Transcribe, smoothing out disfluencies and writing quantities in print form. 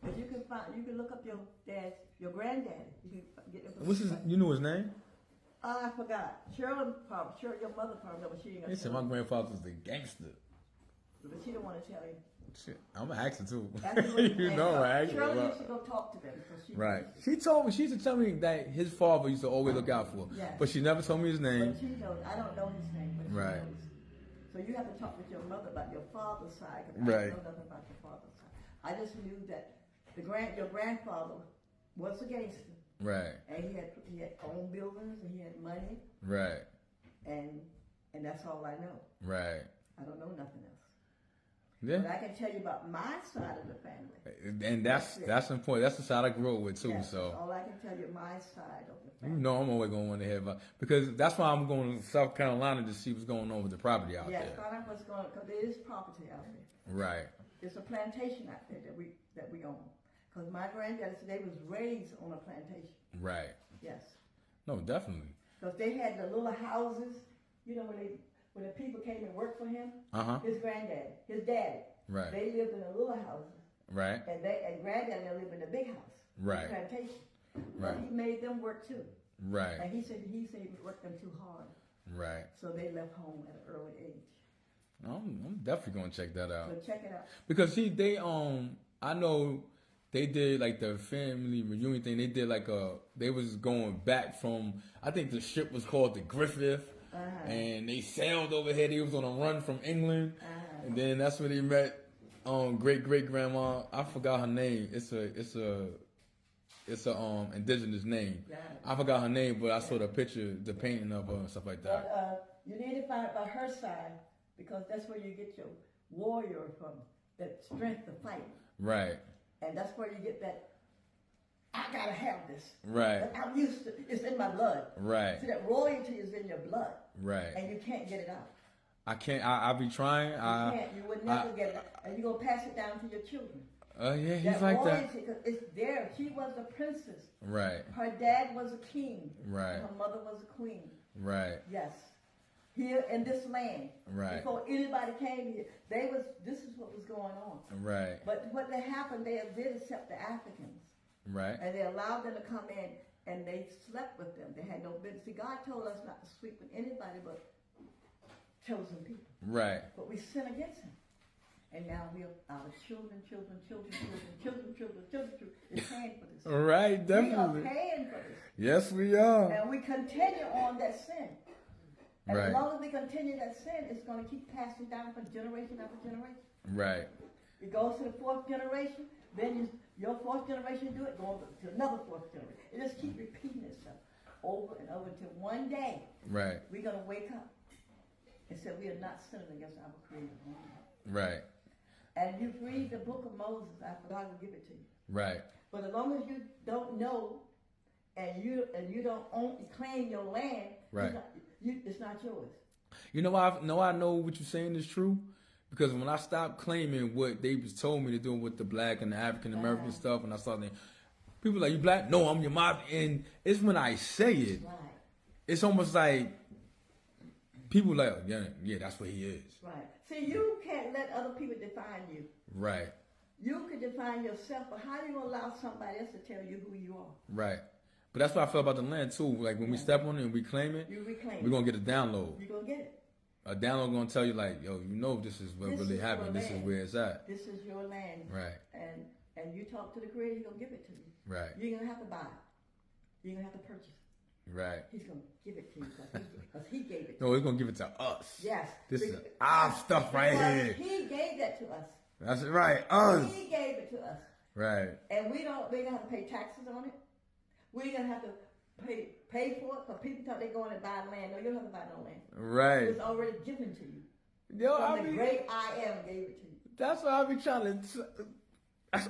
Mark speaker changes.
Speaker 1: But you can look up your granddaddy. You can get
Speaker 2: What's his? You know his name?
Speaker 1: I forgot. Cheryl, your mother probably know, but she ain't gonna
Speaker 2: He said
Speaker 1: tell
Speaker 2: my
Speaker 1: you.
Speaker 2: grandfather was a gangster.
Speaker 1: But she don't want to tell you.
Speaker 2: Shit, I'm an actor too.
Speaker 1: That's what
Speaker 2: You know, right?
Speaker 1: Cheryl used to go talk to them. So
Speaker 2: Right. She told me, she used to tell me that his father used to always look out for her.
Speaker 1: Yes.
Speaker 2: But she never told me his name.
Speaker 1: But she knows. I don't know his name, but she
Speaker 2: Right.
Speaker 1: knows. So you have to talk with your mother about your father's side. 'Cause
Speaker 2: Right.
Speaker 1: I don't know nothing about your father's side. I just knew that your grandfather was a gangster,
Speaker 2: Right.
Speaker 1: and he had owned buildings, and he had money,
Speaker 2: Right.
Speaker 1: and that's all I know.
Speaker 2: Right.
Speaker 1: I don't know nothing else. But
Speaker 2: Yeah.
Speaker 1: I can tell you about my side of the family.
Speaker 2: And that's important. That's the side I grew up with too.
Speaker 1: Yes,
Speaker 2: So
Speaker 1: that's all I can tell you, my side of the family.
Speaker 2: you know I'm always gonna want to hear about, because that's why I'm going to South Carolina to see what's going on with the property out
Speaker 1: Yes,
Speaker 2: there.
Speaker 1: find out what's going on, because there is property out there.
Speaker 2: Right.
Speaker 1: There's a plantation out there that we own. Because my granddaddy said they was raised on a plantation.
Speaker 2: Right.
Speaker 1: Yes.
Speaker 2: No, definitely.
Speaker 1: Because they had the little houses, you know, when the people came and worked for him.
Speaker 2: Uh-huh.
Speaker 1: His granddaddy, his daddy.
Speaker 2: Right.
Speaker 1: They lived in the little houses,
Speaker 2: Right.
Speaker 1: and granddaddy lived in the big house.
Speaker 2: Right.
Speaker 1: The plantation.
Speaker 2: Right.
Speaker 1: But he made them work too.
Speaker 2: Right.
Speaker 1: And he said he worked them too hard.
Speaker 2: Right.
Speaker 1: So they left home at an early age.
Speaker 2: I'm definitely gonna check that out.
Speaker 1: So check it out.
Speaker 2: Because I know they did like the family reunion thing. They did like they was going back from, I think the ship was called the Griffith, and they sailed over here. They was on a run from England, and then that's where they met great grandma. I forgot her name. It's a indigenous name.
Speaker 1: Right.
Speaker 2: I forgot her name, but I saw the picture, the painting of her and stuff like that.
Speaker 1: But you need to find out about her side, because that's where you get your warrior from, that strength to fight.
Speaker 2: Right.
Speaker 1: And that's where you get that, I gotta have this.
Speaker 2: Right.
Speaker 1: I'm used to, it's in my blood.
Speaker 2: Right.
Speaker 1: See, that royalty is in your blood.
Speaker 2: Right.
Speaker 1: And you can't get it out.
Speaker 2: I can't. I be trying.
Speaker 1: You can't. You would never get it out. And you're going to pass it down to your children.
Speaker 2: Yeah, he's
Speaker 1: That
Speaker 2: like that.
Speaker 1: royalty, 'cause it's there. She was a princess.
Speaker 2: Right.
Speaker 1: Her dad was a king.
Speaker 2: Right.
Speaker 1: Her mother was a queen.
Speaker 2: Right.
Speaker 1: Yes. Here in this land.
Speaker 2: Right.
Speaker 1: Before anybody came here, this is what was going on.
Speaker 2: Right.
Speaker 1: But what they happened, they did accept the Africans.
Speaker 2: Right.
Speaker 1: And they allowed them to come in, and they slept with them. They had no business. See, God told us not to sleep with anybody but chosen people.
Speaker 2: Right.
Speaker 1: But we sin against him. And now our children is paying for this.
Speaker 2: Right. Definitely.
Speaker 1: We are paying for this.
Speaker 2: Yes, we are.
Speaker 1: And we continue on that sin. And
Speaker 2: Right.
Speaker 1: as long as we continue that sin, it's going to keep passing down from generation after generation.
Speaker 2: Right.
Speaker 1: It goes to the fourth generation, then your fourth generation do it, going to another fourth generation. It just keeps repeating itself over and over until one day
Speaker 2: Right.
Speaker 1: we're going to wake up and say we are not sinning against our Creator.
Speaker 2: Right.
Speaker 1: And you read the book of Moses, God will give it to you.
Speaker 2: Right.
Speaker 1: But as long as you don't know and you don't claim your land,
Speaker 2: Right.
Speaker 1: it's not yours.
Speaker 2: You know why? I know what you're saying is true, because when I stopped claiming what they was told me to do with the black and the African American stuff, and I started, people like, you black? No, I'm your mom. And it's when I say it,
Speaker 1: Right.
Speaker 2: it's almost like people like, yeah, that's what he is.
Speaker 1: Right. See, you can't let other people define you.
Speaker 2: Right.
Speaker 1: You can define yourself, but how do you allow somebody else to tell you who you are?
Speaker 2: Right. But that's what I feel about the land too. Like when we step on it and we claim it,
Speaker 1: You reclaim
Speaker 2: we're gonna get a download.
Speaker 1: You're going to get it.
Speaker 2: A download gonna tell you like, yo, you know this is what
Speaker 1: This
Speaker 2: really
Speaker 1: is
Speaker 2: happened.
Speaker 1: your
Speaker 2: This is
Speaker 1: land.
Speaker 2: where it's at.
Speaker 1: This is your land.
Speaker 2: Right.
Speaker 1: And you talk to the Creator, He's going to give it to you.
Speaker 2: Right.
Speaker 1: You're going to have to buy it. You're going to have to purchase it.
Speaker 2: Right.
Speaker 1: He's going to give it to you because he gave it to
Speaker 2: No, he's gonna give it to us.
Speaker 1: Yes.
Speaker 2: This is our stuff right
Speaker 1: Because
Speaker 2: here.
Speaker 1: He gave that to us.
Speaker 2: That's it, right. Us.
Speaker 1: He gave it to us.
Speaker 2: Right.
Speaker 1: And we're going to have to pay taxes on it. We're going to have to pay for it, because people thought they're going to buy land. No, you don't have to buy no land. It
Speaker 2: Right.
Speaker 1: was already given to you.
Speaker 2: Yo,
Speaker 1: From
Speaker 2: I
Speaker 1: the
Speaker 2: mean,
Speaker 1: great I Am gave it to you.
Speaker 2: that's what I be trying to. That's